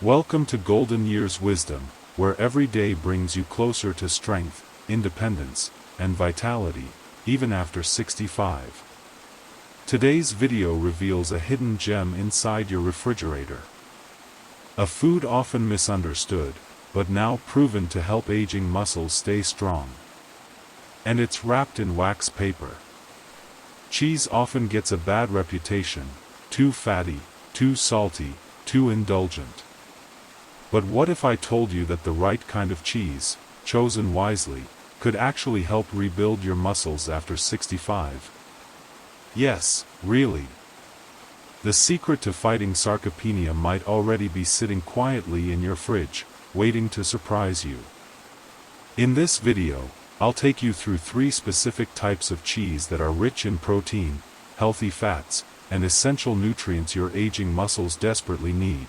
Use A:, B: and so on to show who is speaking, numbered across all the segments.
A: Welcome to Golden Years Wisdom, where every day brings you closer to strength, independence, and vitality, even after 65. Today's video reveals a hidden gem inside your refrigerator. A food often misunderstood, but now proven to help aging muscles stay strong. And it's wrapped in wax paper. Cheese often gets a bad reputation: too fatty, too salty, too indulgent. But what if I told you that the right kind of cheese, chosen wisely, could actually help rebuild your muscles after 65? Yes, really. The secret to fighting sarcopenia might already be sitting quietly in your fridge, waiting to surprise you. In this video, I'll take you through 3 specific types of cheese that are rich in protein, healthy fats, and essential nutrients your aging muscles desperately need.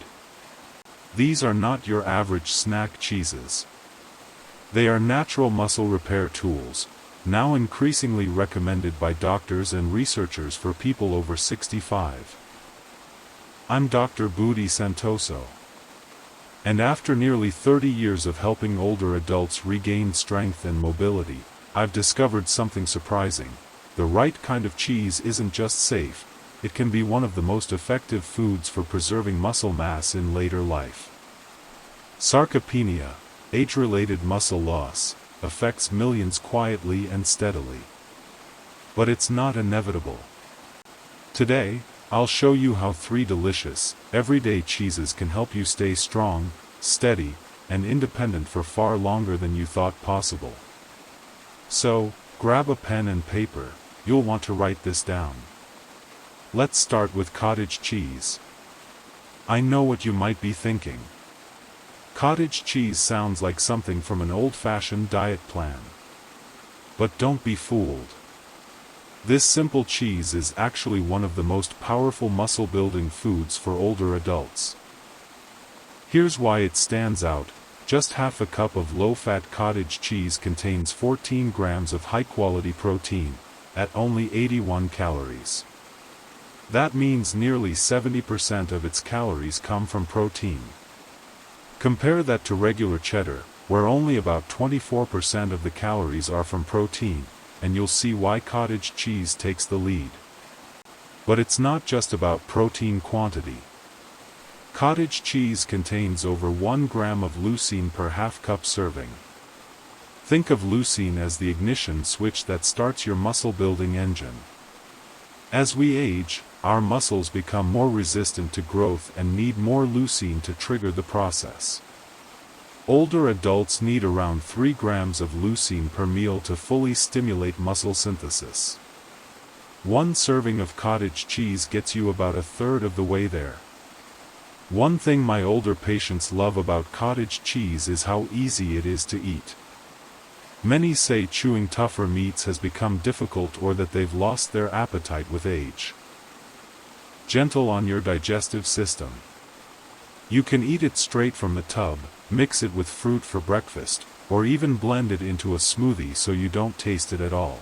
A: These are not your average snack cheeses. They are natural muscle repair tools, now increasingly recommended by doctors and researchers for people over 65. I'm Dr. Budi Santoso. And after nearly 30 years of helping older adults regain strength and mobility, I've discovered something surprising. The right kind of cheese isn't just safe, it can be one of the most effective foods for preserving muscle mass in later life. Sarcopenia, age-related muscle loss, affects millions quietly and steadily. But it's not inevitable. Today, I'll show you how 3 delicious, everyday cheeses can help you stay strong, steady, and independent for far longer than you thought possible. So, grab a pen and paper, you'll want to write this down. Let's start with cottage cheese. I know what you might be thinking. Cottage cheese sounds like something from an old-fashioned diet plan. But don't be fooled. This simple cheese is actually one of the most powerful muscle-building foods for older adults. Here's why it stands out. Just half a cup of low-fat cottage cheese contains 14 grams of high-quality protein, at only 81 calories. That means nearly 70% of its calories come from protein. Compare that to regular cheddar, where only about 24% of the calories are from protein, and you'll see why cottage cheese takes the lead. But it's not just about protein quantity. Cottage cheese contains over 1 gram of leucine per half-cup serving. Think of leucine as the ignition switch that starts your muscle-building engine. As we age, our muscles become more resistant to growth and need more leucine to trigger the process. Older adults need around 3 grams of leucine per meal to fully stimulate muscle synthesis. 1 serving of cottage cheese gets you about a third of the way there. One thing my older patients love about cottage cheese is how easy it is to eat. Many say chewing tougher meats has become difficult or that they've lost their appetite with age. Gentle on your digestive system. You can eat it straight from the tub, mix it with fruit for breakfast, or even blend it into a smoothie so you don't taste it at all.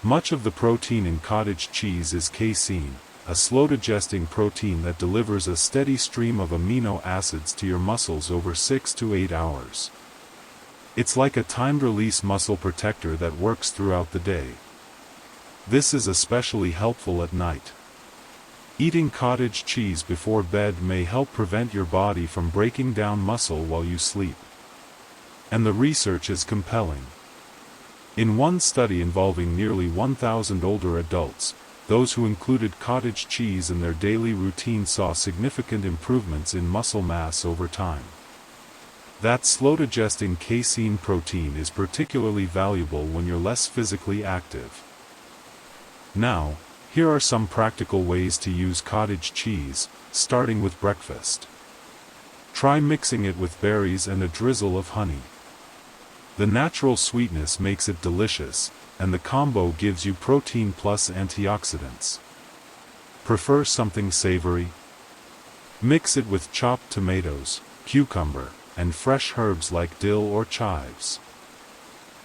A: Much of the protein in cottage cheese is casein, a slow-digesting protein that delivers a steady stream of amino acids to your muscles over 6 to 8 hours. It's like a timed-release muscle protector that works throughout the day. This is especially helpful at night. Eating cottage cheese before bed may help prevent your body from breaking down muscle while you sleep. And the research is compelling. In one study involving nearly 1,000 older adults, those who included cottage cheese in their daily routine saw significant improvements in muscle mass over time. That slow-digesting casein protein is particularly valuable when you're less physically active. Now, here are some practical ways to use cottage cheese, starting with breakfast. Try mixing it with berries and a drizzle of honey. The natural sweetness makes it delicious, and the combo gives you protein plus antioxidants. Prefer something savory? Mix it with chopped tomatoes, cucumber, and fresh herbs like dill or chives.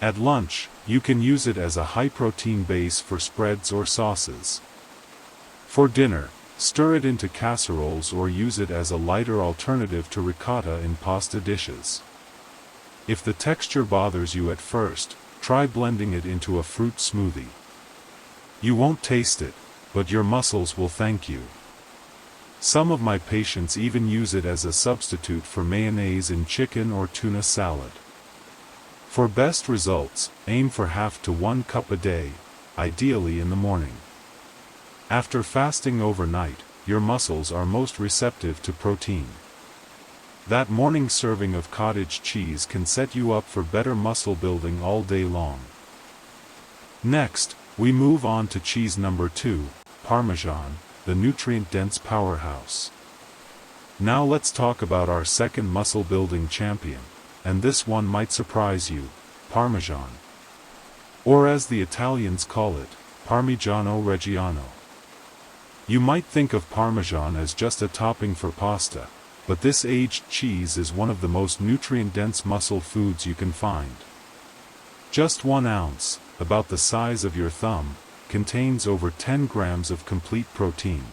A: At lunch, you can use it as a high-protein base for spreads or sauces. For dinner, Stir it into casseroles or use it as a lighter alternative to ricotta in pasta dishes. If the texture bothers you at first, try blending it into a fruit smoothie. You won't taste it, but your muscles will thank you. Some of my patients even use it as a substitute for mayonnaise in chicken or tuna salad. For best results, aim for half to 1 cup a day, ideally in the morning. After fasting overnight, your muscles are most receptive to protein. That morning serving of cottage cheese can set you up for better muscle building all day long. Next, we move on to cheese number 2, Parmesan, the nutrient-dense powerhouse. Now let's talk about our second muscle-building champion, and this one might surprise you, Parmesan. Or as the Italians call it, Parmigiano Reggiano. You might think of Parmesan as just a topping for pasta, but this aged cheese is one of the most nutrient-dense muscle foods you can find. Just 1 ounce, about the size of your thumb, contains over 10 grams of complete protein.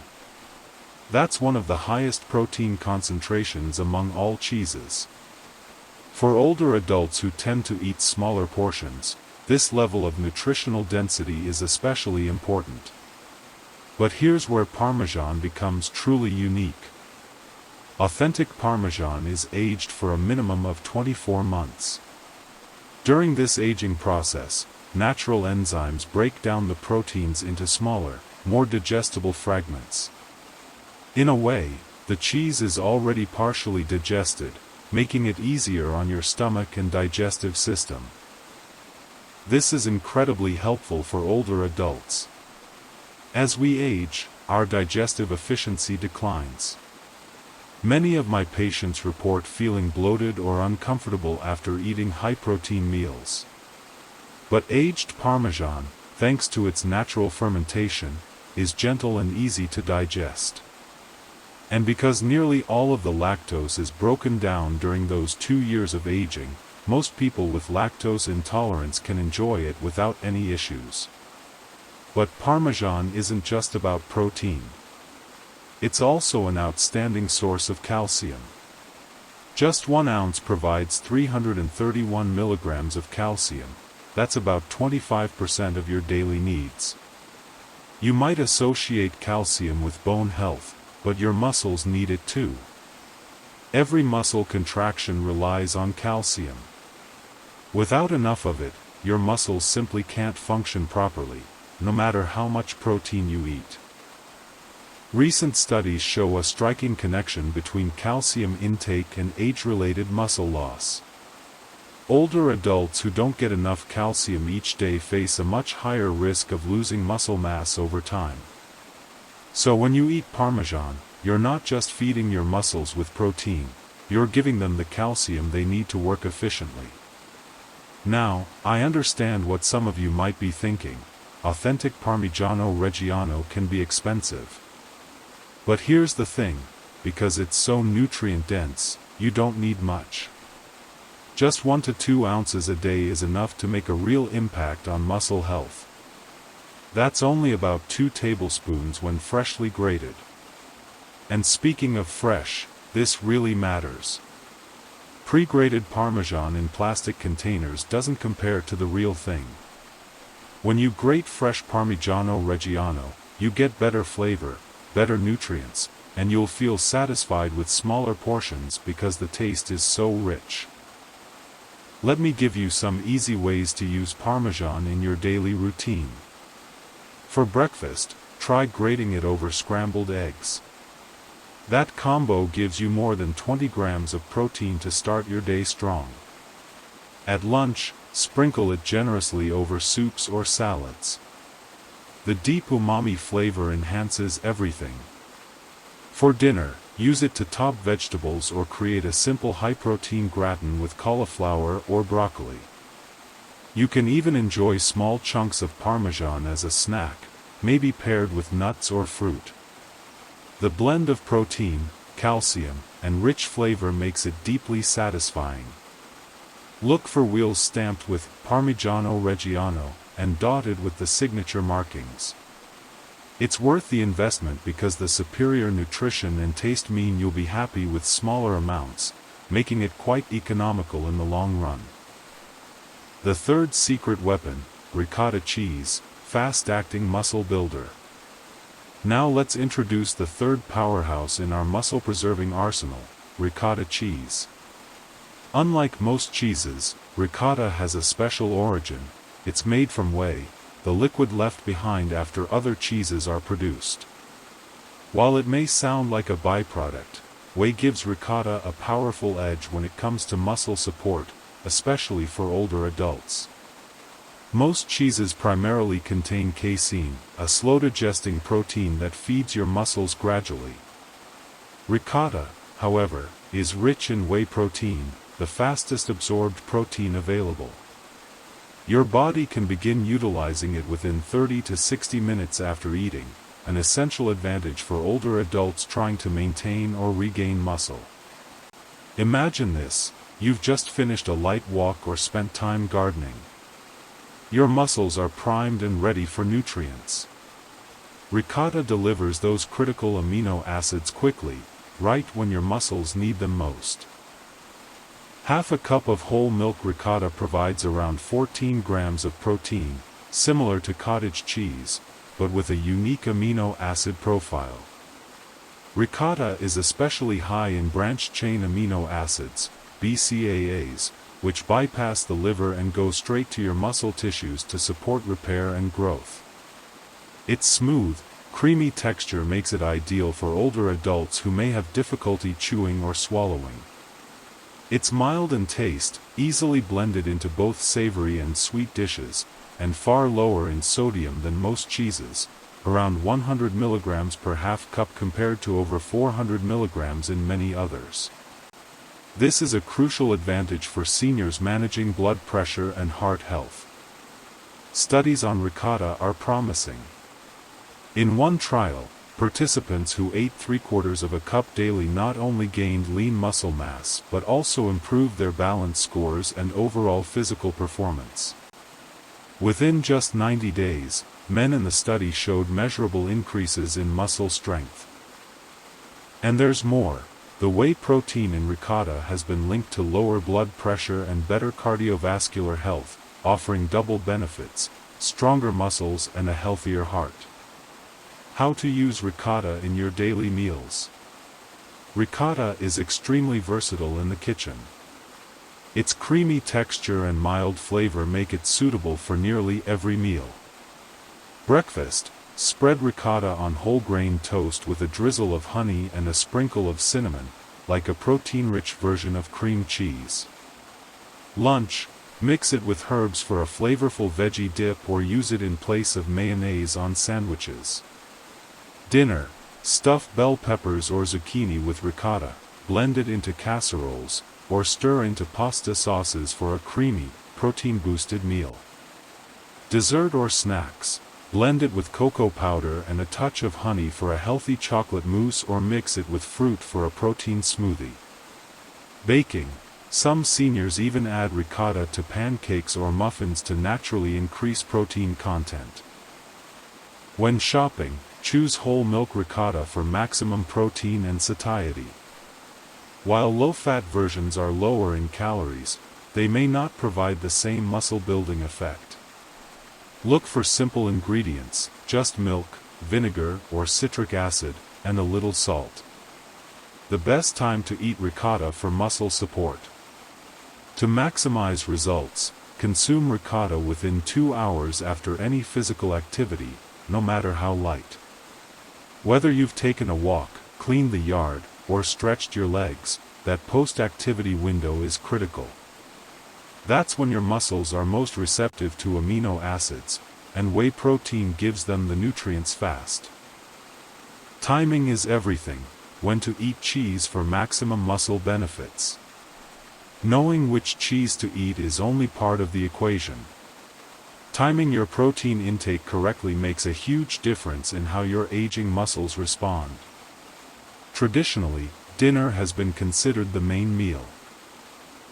A: That's one of the highest protein concentrations among all cheeses. For older adults who tend to eat smaller portions, this level of nutritional density is especially important. But here's where Parmesan becomes truly unique. Authentic Parmesan is aged for a minimum of 24 months. During this aging process, natural enzymes break down the proteins into smaller, more digestible fragments. In a way, the cheese is already partially digested, making it easier on your stomach and digestive system. This is incredibly helpful for older adults. As we age, our digestive efficiency declines. Many of my patients report feeling bloated or uncomfortable after eating high-protein meals. But aged Parmesan, thanks to its natural fermentation, is gentle and easy to digest. And because nearly all of the lactose is broken down during those 2 years of aging, most people with lactose intolerance can enjoy it without any issues. But Parmesan isn't just about protein. It's also an outstanding source of calcium. Just 1 ounce provides 331 milligrams of calcium. That's about 25% of your daily needs. You might associate calcium with bone health, but your muscles need it too. Every muscle contraction relies on calcium. Without enough of it, your muscles simply can't function properly, no matter how much protein you eat. Recent studies show a striking connection between calcium intake and age-related muscle loss. Older adults who don't get enough calcium each day face a much higher risk of losing muscle mass over time. So when you eat Parmesan, you're not just feeding your muscles with protein, you're giving them the calcium they need to work efficiently. Now, I understand what some of you might be thinking. Authentic Parmigiano Reggiano can be expensive. But here's the thing, because it's so nutrient-dense, you don't need much. Just 1 to 2 ounces a day is enough to make a real impact on muscle health. That's only about 2 tablespoons when freshly grated. And speaking of fresh, this really matters. Pre-grated Parmesan in plastic containers doesn't compare to the real thing. When you grate fresh Parmigiano Reggiano, you get better flavor, better nutrients, and you'll feel satisfied with smaller portions because the taste is so rich. Let me give you some easy ways to use Parmesan in your daily routine. For breakfast, try grating it over scrambled eggs. That combo gives you more than 20 grams of protein to start your day strong. At lunch, sprinkle it generously over soups or salads. The deep umami flavor enhances everything. For dinner, use it to top vegetables or create a simple high-protein gratin with cauliflower or broccoli. You can even enjoy small chunks of Parmesan as a snack, maybe paired with nuts or fruit. The blend of protein, calcium, and rich flavor makes it deeply satisfying. Look for wheels stamped with Parmigiano Reggiano and dotted with the signature markings. It's worth the investment because the superior nutrition and taste mean you'll be happy with smaller amounts, making it quite economical in the long run. The third secret weapon, ricotta cheese, fast-acting muscle builder. Now let's introduce the third powerhouse in our muscle-preserving arsenal, ricotta cheese. Unlike most cheeses, ricotta has a special origin. It's made from whey, the liquid left behind after other cheeses are produced. While it may sound like a byproduct, whey gives ricotta a powerful edge when it comes to muscle support, especially for older adults. Most cheeses primarily contain casein, a slow-digesting protein that feeds your muscles gradually. Ricotta, however, is rich in whey protein, the fastest absorbed protein available. Your body can begin utilizing it within 30 to 60 minutes after eating, an essential advantage for older adults trying to maintain or regain muscle. Imagine this: you've just finished a light walk or spent time gardening. Your muscles are primed and ready for nutrients. Ricotta delivers those critical amino acids quickly, right when your muscles need them most. Half a cup of whole milk ricotta provides around 14 grams of protein, similar to cottage cheese, but with a unique amino acid profile. Ricotta is especially high in branched-chain amino acids, BCAAs, which bypass the liver and go straight to your muscle tissues to support repair and growth. Its smooth, creamy texture makes it ideal for older adults who may have difficulty chewing or swallowing. It's mild in taste, easily blended into both savory and sweet dishes, and far lower in sodium than most cheeses, around 100 milligrams per half cup compared to over 400 milligrams in many others. This is a crucial advantage for seniors managing blood pressure and heart health. Studies on ricotta are promising. In one trial, participants who ate 3/4 of a cup daily not only gained lean muscle mass but also improved their balance scores and overall physical performance. Within just 90 days, men in the study showed measurable increases in muscle strength. And there's more. The whey protein in ricotta has been linked to lower blood pressure and better cardiovascular health, offering double benefits: stronger muscles and a healthier heart. How to use ricotta in your daily meals. Ricotta is extremely versatile in the kitchen. Its creamy texture and mild flavor make it suitable for nearly every meal. Breakfast: spread ricotta on whole grain toast with a drizzle of honey and a sprinkle of cinnamon, like a protein-rich version of cream cheese. Lunch: mix it with herbs for a flavorful veggie dip or use it in place of mayonnaise on sandwiches. Dinner: stuff bell peppers or zucchini with ricotta, blend it into casseroles, or stir into pasta sauces for a creamy, protein-boosted meal. Dessert or snacks: blend it with cocoa powder and a touch of honey for a healthy chocolate mousse or mix it with fruit for a protein smoothie. Baking: some seniors even add ricotta to pancakes or muffins to naturally increase protein content. When shopping, choose whole milk ricotta for maximum protein and satiety. While low-fat versions are lower in calories, they may not provide the same muscle-building effect. Look for simple ingredients: just milk, vinegar or citric acid, and a little salt. The best time to eat ricotta for muscle support. To maximize results, consume ricotta within 2 hours after any physical activity, no matter how light. Whether you've taken a walk, cleaned the yard, or stretched your legs, that post-activity window is critical. That's when your muscles are most receptive to amino acids, and whey protein gives them the nutrients fast. Timing is everything: when to eat cheese for maximum muscle benefits. Knowing which cheese to eat is only part of the equation. Timing your protein intake correctly makes a huge difference in how your aging muscles respond. Traditionally, dinner has been considered the main meal.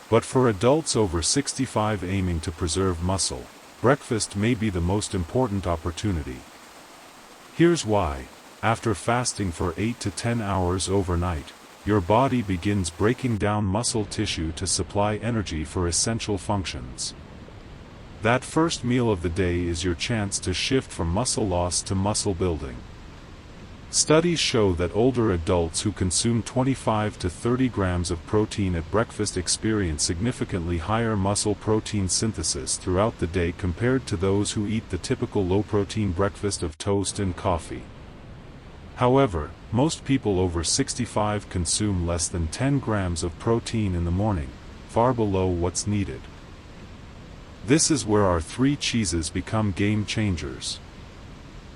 A: But for adults over 65 aiming to preserve muscle, breakfast may be the most important opportunity. Here's why. After fasting for 8 to 10 hours overnight, your body begins breaking down muscle tissue to supply energy for essential functions. That first meal of the day is your chance to shift from muscle loss to muscle building. Studies show that older adults who consume 25 to 30 grams of protein at breakfast experience significantly higher muscle protein synthesis throughout the day compared to those who eat the typical low-protein breakfast of toast and coffee. However, most people over 65 consume less than 10 grams of protein in the morning, far below what's needed. This is where our 3 cheeses become game changers.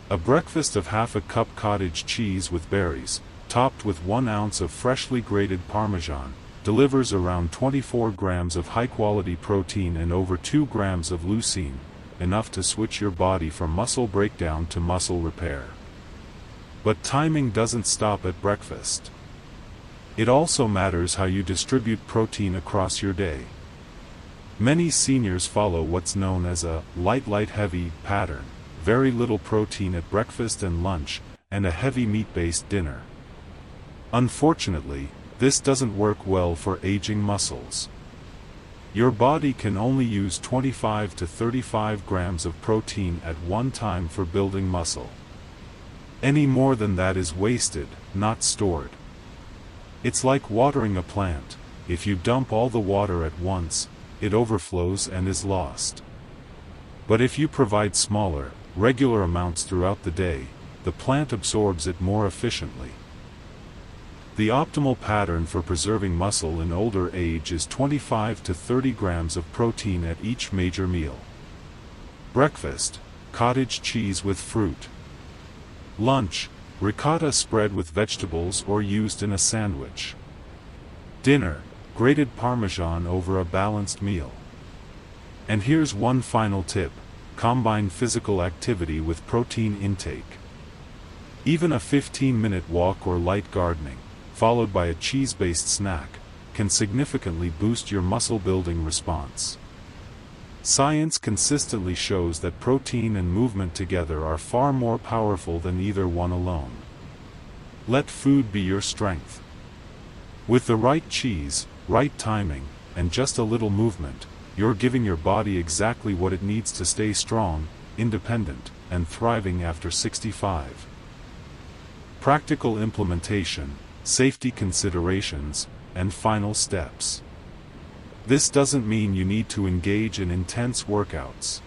A: A breakfast of half a cup cottage cheese with berries, topped with 1 ounce of freshly grated parmesan, delivers around 24 grams of high-quality protein and over 2 grams of leucine, enough to switch your body from muscle breakdown to muscle repair. But timing doesn't stop at breakfast. It also matters how you distribute protein across your day. Many seniors follow what's known as a light-heavy pattern. Very little protein at breakfast and lunch, and a heavy meat-based dinner. Unfortunately, this doesn't work well for aging muscles. Your body can only use 25 to 35 grams of protein at one time for building muscle. Any more than that is wasted, not stored. It's like watering a plant. If you dump all the water at once, it overflows and is lost. But if you provide smaller, regular amounts throughout the day, the plant absorbs it more efficiently. The optimal pattern for preserving muscle in older age is 25 to 30 grams of protein at each major meal. Breakfast, cottage cheese with fruit. Lunch, ricotta spread with vegetables or used in a sandwich. Dinner, grated parmesan over a balanced meal. And here's one final tip. Combine physical activity with protein intake. Even a 15-minute walk or light gardening, followed by a cheese-based snack, can significantly boost your muscle-building response. Science consistently shows that protein and movement together are far more powerful than either one alone. Let food be your strength. With the right cheese, right timing, and just a little movement, you're giving your body exactly what it needs to stay strong, independent, and thriving after 65. Practical implementation, safety considerations, and final steps. This doesn't mean you need to engage in intense workouts.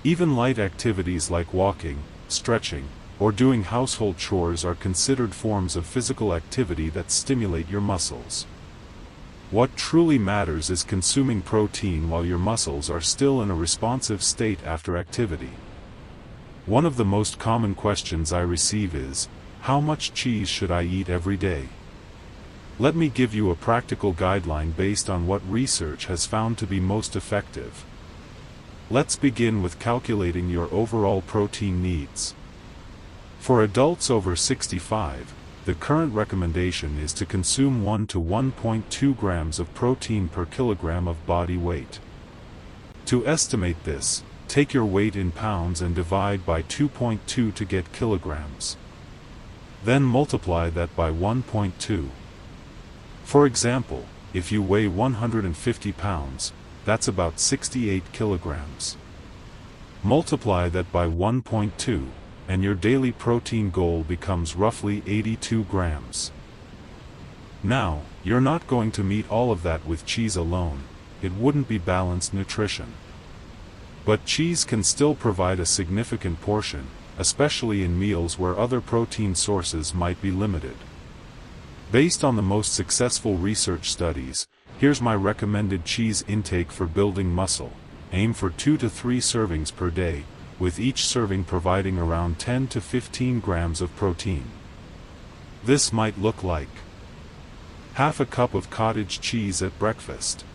A: Even light activities like walking, stretching, or doing household chores are considered forms of physical activity that stimulate your muscles. What truly matters is consuming protein while your muscles are still in a responsive state after activity. One of the most common questions I receive is, how much cheese should I eat every day? Let me give you a practical guideline based on what research has found to be most effective. Let's begin with calculating your overall protein needs. For adults over 65, the current recommendation is to consume 1 to 1.2 grams of protein per kilogram of body weight. To estimate this, take your weight in pounds and divide by 2.2 to get kilograms. Then multiply that by 1.2. For example, if you weigh 150 pounds, that's about 68 kilograms. Multiply that by 1.2. And your daily protein goal becomes roughly 82 grams. Now, you're not going to meet all of that with cheese alone. It wouldn't be balanced nutrition. But cheese can still provide a significant portion, especially in meals where other protein sources might be limited. Based on the most successful research studies, here's my recommended cheese intake for building muscle. Aim for 2 to 3 servings per day, with each serving providing around 10 to 15 grams of protein. This might look like half a cup of cottage cheese at breakfast,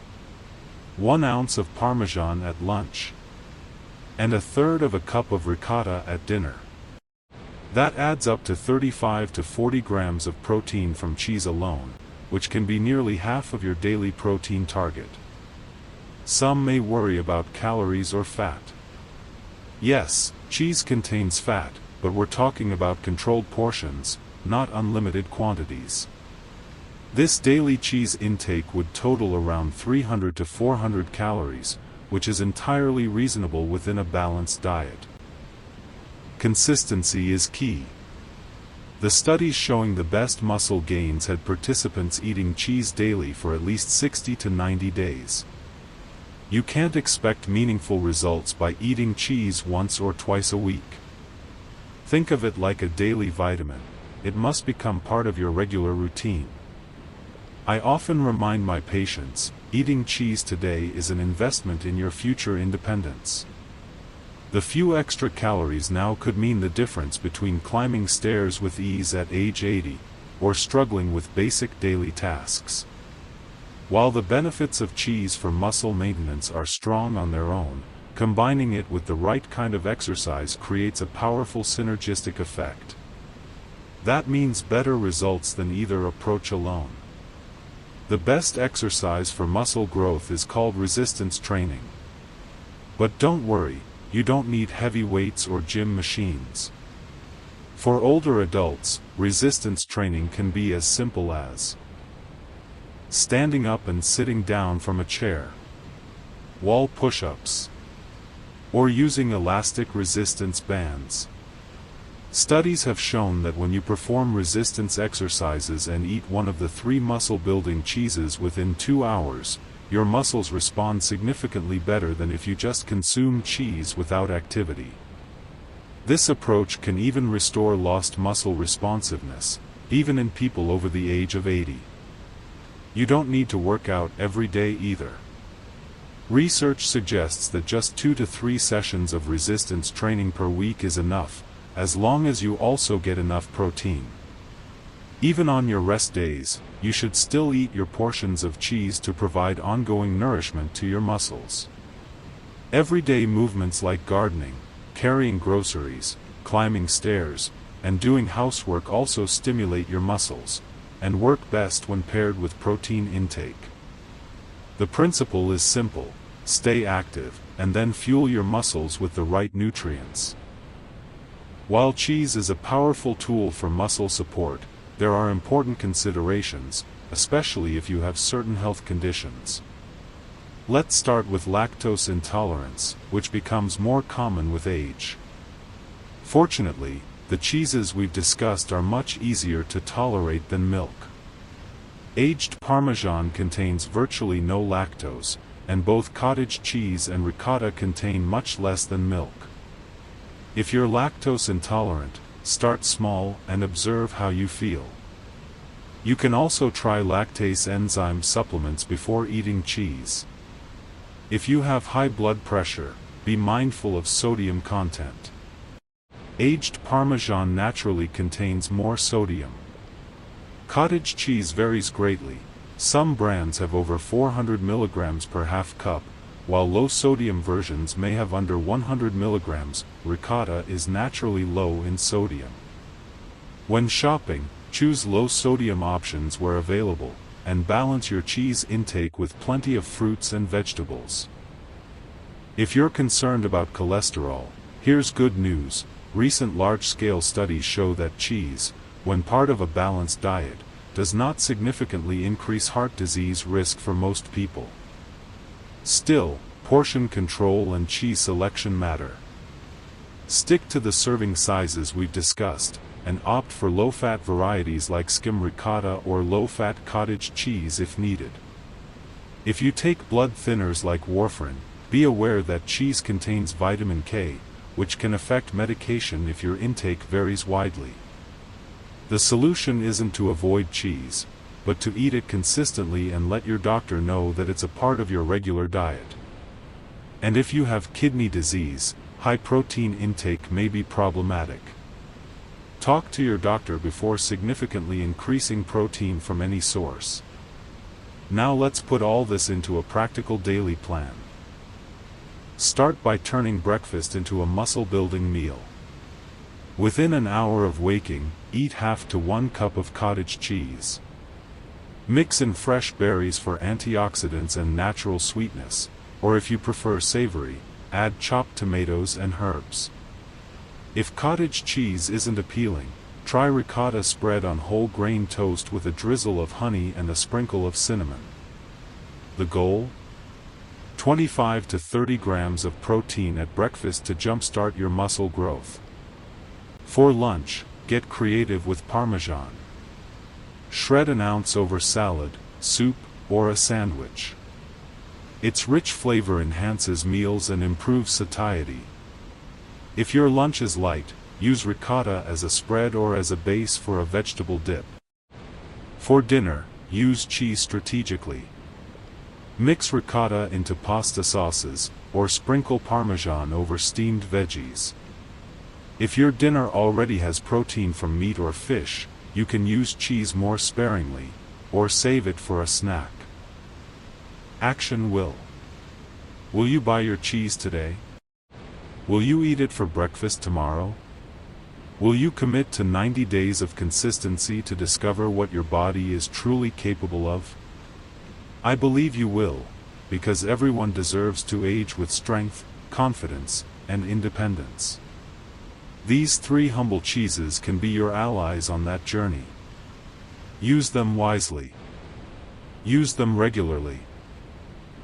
A: 1 ounce of parmesan at lunch, and a third of a cup of ricotta at dinner. That adds up to 35 to 40 grams of protein from cheese alone, which can be nearly half of your daily protein target. Some may worry about calories or fat. Yes, cheese contains fat, but we're talking about controlled portions, not unlimited quantities. This daily cheese intake would total around 300 to 400 calories, which is entirely reasonable within a balanced diet. Consistency is key. The studies showing the best muscle gains had participants eating cheese daily for at least 60 to 90 days. You can't expect meaningful results by eating cheese once or twice a week. Think of it like a daily vitamin. It must become part of your regular routine. I often remind my patients, eating cheese today is an investment in your future independence. The few extra calories now could mean the difference between climbing stairs with ease at age 80, or struggling with basic daily tasks. While the benefits of cheese for muscle maintenance are strong on their own, combining it with the right kind of exercise creates a powerful synergistic effect. That means better results than either approach alone. The best exercise for muscle growth is called resistance training. But don't worry, you don't need heavy weights or gym machines. For older adults, resistance training can be as simple as standing up and sitting down from a chair, wall push-ups, or using elastic resistance bands. Studies have shown that when you perform resistance exercises and eat one of the 3 muscle-building cheeses within 2 hours, your muscles respond significantly better than if you just consume cheese without activity. This approach can even restore lost muscle responsiveness, even in people over the age of 80. You don't need to work out every day either. Research suggests that just 2 to 3 sessions of resistance training per week is enough, as long as you also get enough protein. Even on your rest days, you should still eat your portions of cheese to provide ongoing nourishment to your muscles. Everyday movements like gardening, carrying groceries, climbing stairs, and doing housework also stimulate your muscles, and work best when paired with protein intake. The principle is simple: stay active, and then fuel your muscles with the right nutrients. While cheese is a powerful tool for muscle support, there are important considerations, especially if you have certain health conditions. Let's start with lactose intolerance, which becomes more common with age. Fortunately, the cheeses we've discussed are much easier to tolerate than milk. Aged Parmesan contains virtually no lactose, and both cottage cheese and ricotta contain much less than milk. If you're lactose intolerant, start small and observe how you feel. You can also try lactase enzyme supplements before eating cheese. If you have high blood pressure, be mindful of sodium content. Aged Parmesan naturally contains more sodium. Cottage cheese varies greatly. Some brands have over 400 mg per half cup, while low-sodium versions may have under 100 mg. Ricotta is naturally low in sodium. When shopping, choose low-sodium options where available, and balance your cheese intake with plenty of fruits and vegetables. If you're concerned about cholesterol, here's good news. Recent large-scale studies show that cheese, when part of a balanced diet, does not significantly increase heart disease risk for most people. Still, portion control and cheese selection matter. Stick to the serving sizes we've discussed, and opt for low-fat varieties like skim ricotta or low-fat cottage cheese if needed. If you take blood thinners like warfarin, be aware that cheese contains vitamin K, which can affect medication if your intake varies widely. The solution isn't to avoid cheese, but to eat it consistently and let your doctor know that it's a part of your regular diet. And if you have kidney disease, high protein intake may be problematic. Talk to your doctor before significantly increasing protein from any source. Now let's put all this into a practical daily plan. Start by turning breakfast into a muscle-building meal. Within an hour of waking, eat half to 1 cup of cottage cheese. Mix in fresh berries for antioxidants and natural sweetness, or if you prefer savory, add chopped tomatoes and herbs. If cottage cheese isn't appealing, try ricotta spread on whole grain toast with a drizzle of honey and a sprinkle of cinnamon. The goal? 25 to 30 grams of protein at breakfast to jumpstart your muscle growth. For lunch, get creative with parmesan. Shred an ounce over salad, soup, or a sandwich. Its rich flavor enhances meals and improves satiety. If your lunch is light, use ricotta as a spread or as a base for a vegetable dip. For dinner, use cheese strategically. Mix ricotta into pasta sauces, or sprinkle parmesan over steamed veggies. If your dinner already has protein from meat or fish, you can use cheese more sparingly, or save it for a snack. Action will. Will you buy your cheese today? Will you eat it for breakfast tomorrow? Will you commit to 90 days of consistency to discover what your body is truly capable of? I believe you will, because everyone deserves to age with strength, confidence, and independence. These 3 humble cheeses can be your allies on that journey. Use them wisely. Use them regularly.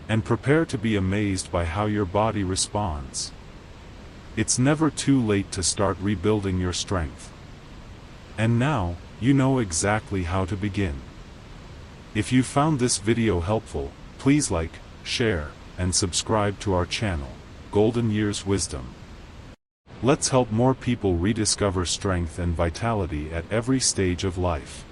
A: And prepare to be amazed by how your body responds. It's never too late to start rebuilding your strength. And now, you know exactly how to begin. If you found this video helpful, please like, share, and subscribe to our channel, Golden Years Wisdom. Let's help more people rediscover strength and vitality at every stage of life.